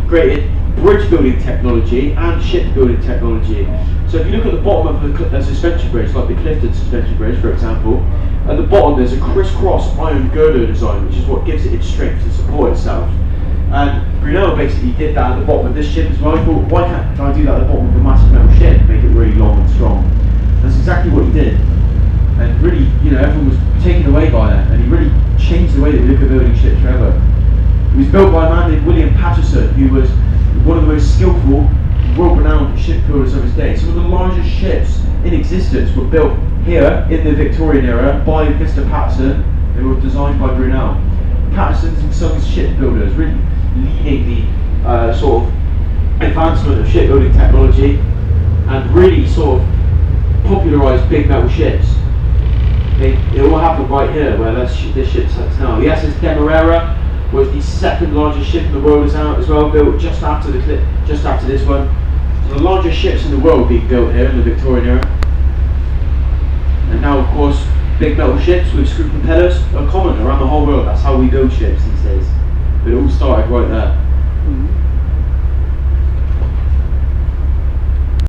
created bridge building technology and ship building technology. So if you look at the bottom of a suspension bridge, like the Clifton suspension bridge for example, at the bottom there's a crisscross iron girder design, which is what gives it its strength to support itself. And Brunel basically did that at the bottom of this ship as well. I thought, why can't I do that at the bottom of a massive metal ship, make it really long and strong? That's exactly what he did. And really, everyone was taken away by that, and he really changed the way that we look at building ships forever. It was built by a man named William Patterson, who was one of the most skillful, world-renowned ship builders of his day. Some of the largest ships in existence were built here in the Victorian era by Mr. Patterson. They were designed by Brunel. Patterson's and Sons shipbuilders, really leading the sort of advancement of shipbuilding technology, and really sort of popularised big metal ships. It all happened right here, where this ship sits now. The SS Demerara was the second largest ship in the world as well, built just after this one. So the largest ships in the world being built here in the Victorian era. And now, of course, big metal ships with screw propellers are common around the whole world. That's how we build ships these days. But it all started right there.